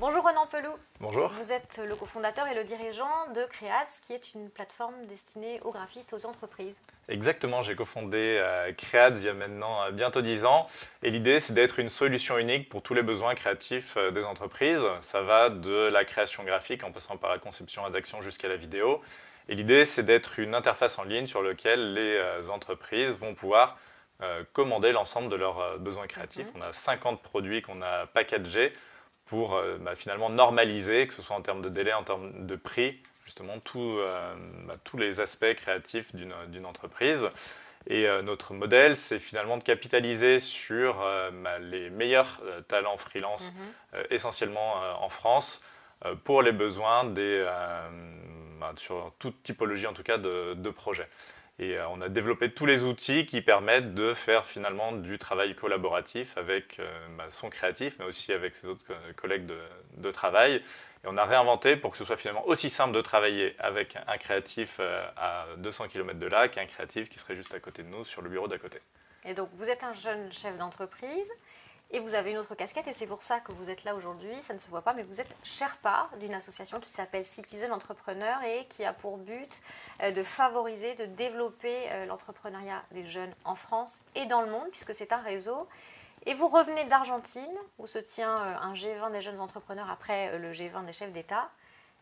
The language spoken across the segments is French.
Bonjour Renan Pelou. Bonjour. Vous êtes le cofondateur et le dirigeant de Creads, qui est une plateforme destinée aux graphistes et aux entreprises. Exactement, j'ai cofondé Creads il y a maintenant bientôt 10 ans. Et l'idée, c'est d'être une solution unique pour tous les besoins créatifs des entreprises. Ça va de la création graphique en passant par la conception, rédaction jusqu'à la vidéo. Et l'idée, c'est d'être une interface en ligne sur laquelle les entreprises vont pouvoir commander l'ensemble de leurs besoins créatifs. On a 50 produits qu'on a packagés pour finalement normaliser, que ce soit en termes de délai, en termes de prix, justement tous les aspects créatifs d'une entreprise. Et notre modèle, c'est finalement de capitaliser sur les meilleurs talents freelance, essentiellement en France, pour les besoins sur toute typologie en tout cas de projets. Et on a développé tous les outils qui permettent de faire finalement du travail collaboratif avec son créatif, mais aussi avec ses autres collègues de travail. Et on a réinventé pour que ce soit finalement aussi simple de travailler avec un créatif à 200 km de là qu'un créatif qui serait juste à côté de nous sur le bureau d'à côté. Et donc vous êtes un jeune chef d'entreprise et vous avez une autre casquette et c'est pour ça que vous êtes là aujourd'hui, ça ne se voit pas, mais vous êtes Sherpa d'une association qui s'appelle Citizen Entrepreneur et qui a pour but de favoriser, de développer l'entrepreneuriat des jeunes en France et dans le monde, puisque c'est un réseau. Et vous revenez d'Argentine, où se tient un G20 des jeunes entrepreneurs après le G20 des chefs d'État.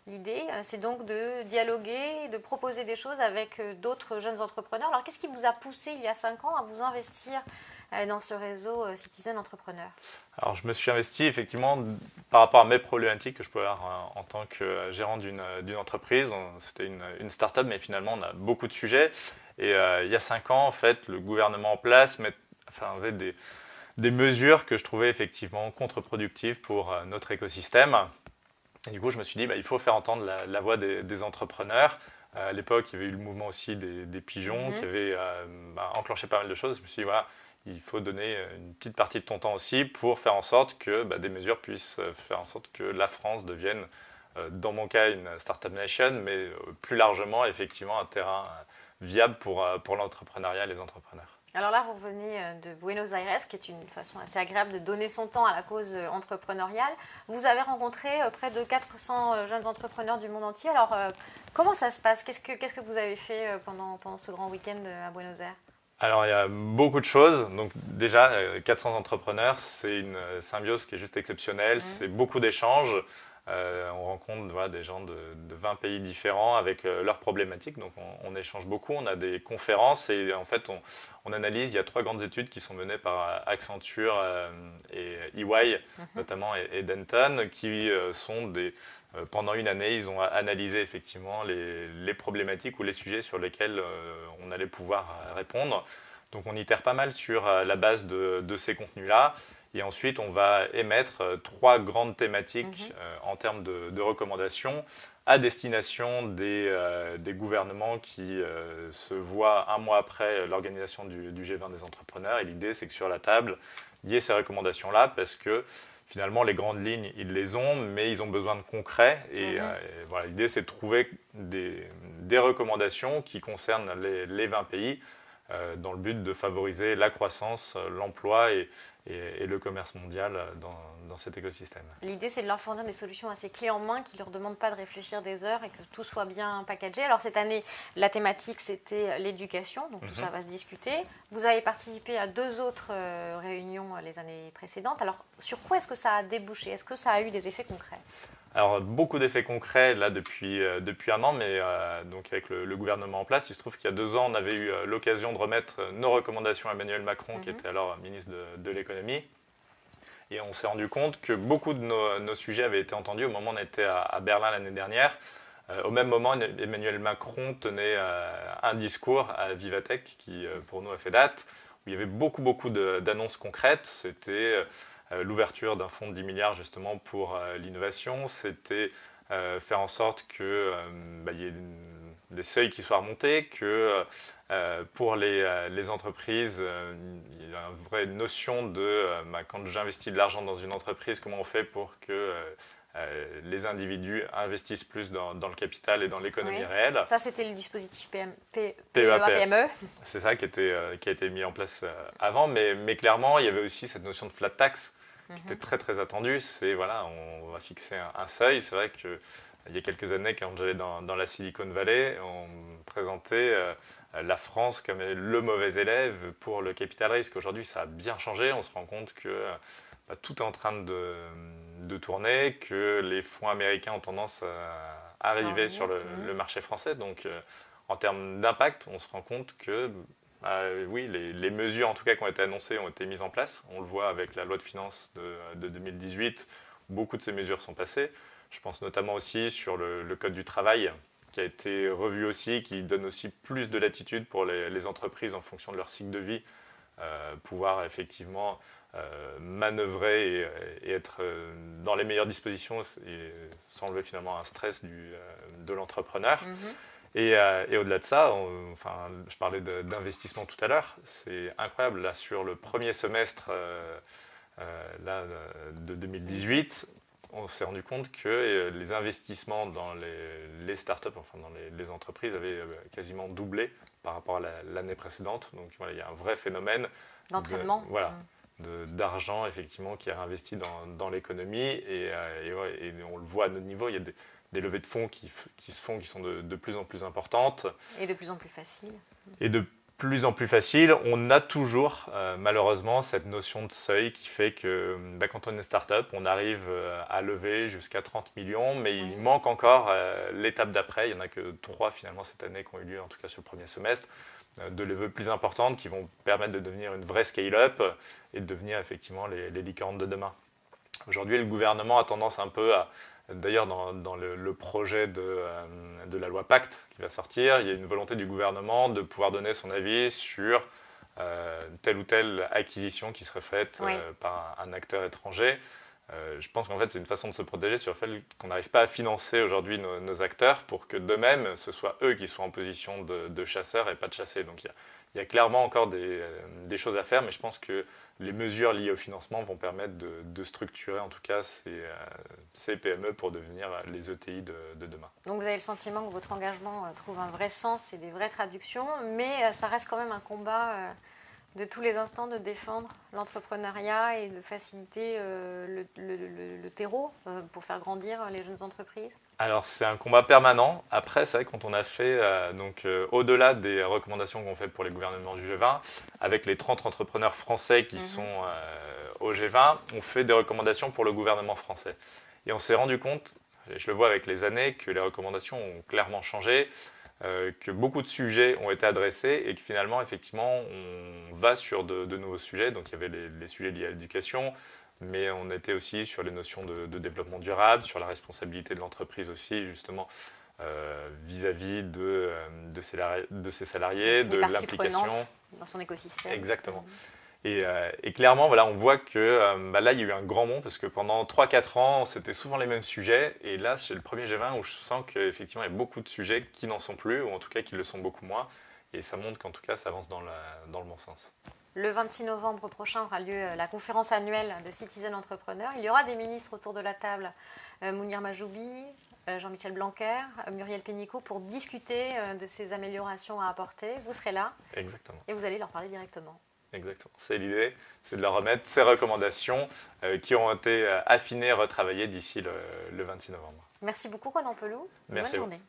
L'idée, c'est donc de dialoguer, de proposer des choses avec d'autres jeunes entrepreneurs. Alors, qu'est-ce qui vous a poussé il y a 5 ans à vous investir dans ce réseau Citizen Entrepreneur? Alors, je me suis investi effectivement par rapport à mes problématiques que je peux avoir en tant que gérant d'une entreprise. C'était une start-up, mais finalement, on a beaucoup de sujets. Et il y a 5 ans, en fait, le gouvernement en place avait des mesures que je trouvais effectivement contre-productives pour notre écosystème. Et du coup, je me suis dit, il faut faire entendre la voix des entrepreneurs. À l'époque, il y avait eu le mouvement aussi des pigeons qui avait enclenché pas mal de choses. Je me suis dit, voilà, il faut donner une petite partie de ton temps aussi pour faire en sorte que des mesures puissent faire en sorte que la France devienne, dans mon cas, une startup nation, mais plus largement, effectivement, un terrain viable pour l'entrepreneuriat et les entrepreneurs. Alors là, vous revenez de Buenos Aires, qui est une façon assez agréable de donner son temps à la cause entrepreneuriale. Vous avez rencontré près de 400 jeunes entrepreneurs du monde entier. Alors, comment ça se passe? Qu'est-ce que vous avez fait pendant ce grand week-end à Buenos Aires? Alors, il y a beaucoup de choses. Donc, déjà, 400 entrepreneurs, c'est une symbiose qui est juste exceptionnelle. C'est beaucoup d'échanges. On rencontre des gens de 20 pays différents avec leurs problématiques. Donc, on échange beaucoup. On a des conférences et en fait, on analyse. Il y a 3 grandes études qui sont menées par Accenture et EY, notamment, et Denton, qui sont pendant une année, ils ont analysé effectivement les problématiques ou les sujets sur lesquels on allait pouvoir répondre. Donc, on itère pas mal sur la base de ces contenus-là. Et ensuite, on va émettre 3 grandes thématiques en termes de recommandations à destination des gouvernements qui se voient un mois après l'organisation du G20 des entrepreneurs. Et l'idée, c'est que sur la table, il y ait ces recommandations-là parce que finalement, les grandes lignes, ils les ont, mais ils ont besoin de concret. Et voilà, l'idée, c'est de trouver des recommandations qui concernent les 20 pays dans le but de favoriser la croissance, l'emploi et le commerce mondial dans cet écosystème. L'idée, c'est de leur fournir des solutions assez clés en main qui ne leur demandent pas de réfléchir des heures et que tout soit bien packagé. Alors cette année, la thématique, c'était l'éducation, donc tout ça va se discuter. Vous avez participé à 2 autres réunions les années précédentes. Alors sur quoi est-ce que ça a débouché? Est-ce que ça a eu des effets concrets? Alors, beaucoup d'effets concrets là depuis 1 an, mais donc avec le gouvernement en place, il se trouve qu'il y a 2 ans, on avait eu l'occasion de remettre nos recommandations à Emmanuel Macron, qui était alors ministre de l'économie. Et on s'est rendu compte que beaucoup de nos sujets avaient été entendus au moment où on était à Berlin l'année dernière. Au même moment, Emmanuel Macron tenait un discours à Vivatech, qui pour nous a fait date, où il y avait beaucoup d'annonces concrètes. C'était l'ouverture d'un fonds de 10 milliards justement pour l'innovation, c'était faire en sorte qu'il y ait des seuils qui soient remontés, que pour les entreprises, il y a une vraie notion de quand j'investis de l'argent dans une entreprise, comment on fait pour que les individus investissent plus dans le capital et dans l'économie réelle. Ça, c'était le dispositif PEA-PME. C'est ça qui a été mis en place avant, mais clairement, il y avait aussi cette notion de flat tax qui était très très attendu, c'est voilà, on va fixer un seuil. C'est vrai qu'il y a quelques années, quand j'allais dans la Silicon Valley, on me présentait la France comme le mauvais élève pour le capital risque. Aujourd'hui, ça a bien changé. On se rend compte que tout est en train de tourner, que les fonds américains ont tendance à arriver sur le marché français. Donc, en termes d'impact, on se rend compte que oui, les mesures en tout cas qui ont été annoncées ont été mises en place. On le voit avec la loi de finances de 2018. Beaucoup de ces mesures sont passées. Je pense notamment aussi sur le code du travail qui a été revu aussi, qui donne aussi plus de latitude pour les entreprises en fonction de leur cycle de vie, pouvoir effectivement manœuvrer et être dans les meilleures dispositions et s'enlever finalement un stress de l'entrepreneur. Et au-delà de ça, je parlais d'investissement tout à l'heure, c'est incroyable. Là, sur le premier semestre de 2018, on s'est rendu compte que les investissements dans les startups, enfin dans les entreprises, avaient quasiment doublé par rapport à l'année précédente. Donc voilà, il y a un vrai phénomène d'entraînement. D'argent effectivement qui est réinvesti dans l'économie et on le voit à notre niveau, il y a des levées de fonds qui se font, qui sont de plus en plus importantes. Et de plus en plus faciles. Et de plus en plus facile. On a toujours malheureusement cette notion de seuil qui fait que quand on est une start-up, on arrive à lever jusqu'à 30 millions, mais il manque encore l'étape d'après. Il n'y en a que 3 finalement cette année qui ont eu lieu, en tout cas sur le premier semestre, de levées plus importantes qui vont permettre de devenir une vraie scale-up et de devenir effectivement les licornes de demain. Aujourd'hui, le gouvernement a tendance un peu à, d'ailleurs dans le projet de la loi Pacte qui va sortir, il y a une volonté du gouvernement de pouvoir donner son avis sur telle ou telle acquisition qui serait faite par un acteur étranger. Je pense qu'en fait, c'est une façon de se protéger sur le fait qu'on n'arrive pas à financer aujourd'hui nos acteurs pour que d'eux-mêmes, ce soit eux qui soient en position de chasseurs et pas de chassés. Donc il y a clairement encore des choses à faire, mais je pense que les mesures liées au financement vont permettre de structurer en tout cas ces PME pour devenir les ETI de demain. Donc vous avez le sentiment que votre engagement trouve un vrai sens et des vraies traductions, mais ça reste quand même un combat de tous les instants de défendre l'entrepreneuriat et de faciliter le terreau pour faire grandir les jeunes entreprises. Alors c'est un combat permanent. Après c'est vrai que quand on a fait, au-delà des recommandations qu'on fait pour les gouvernements du G20, avec les 30 entrepreneurs français qui sont au G20, on fait des recommandations pour le gouvernement français. Et on s'est rendu compte, et je le vois avec les années, que les recommandations ont clairement changé, que beaucoup de sujets ont été adressés et que finalement, effectivement, on va sur de nouveaux sujets. Donc il y avait les sujets liés à l'éducation, mais on était aussi sur les notions de développement durable, sur la responsabilité de l'entreprise aussi, justement, vis-à-vis de ses salariés, de l'implication. Dans son écosystème. Exactement. Et clairement, voilà, on voit que là, il y a eu un grand bond parce que pendant 3-4 ans, c'était souvent les mêmes sujets. Et là, c'est le premier G20 où je sens qu'effectivement, il y a beaucoup de sujets qui n'en sont plus, ou en tout cas qui le sont beaucoup moins. Et ça montre qu'en tout cas, ça avance dans le bon sens. Le 26 novembre prochain aura lieu la conférence annuelle de Citizen Entrepreneur. Il y aura des ministres autour de la table, Mounir Mahjoubi, Jean-Michel Blanquer, Muriel Pénicaud, pour discuter de ces améliorations à apporter. Vous serez là. Exactement. Et vous allez leur parler directement. Exactement. C'est l'idée, c'est de leur remettre ces recommandations qui ont été affinées, retravaillées d'ici le 26 novembre. Merci beaucoup Ronan Peloux. Merci. Bonne journée.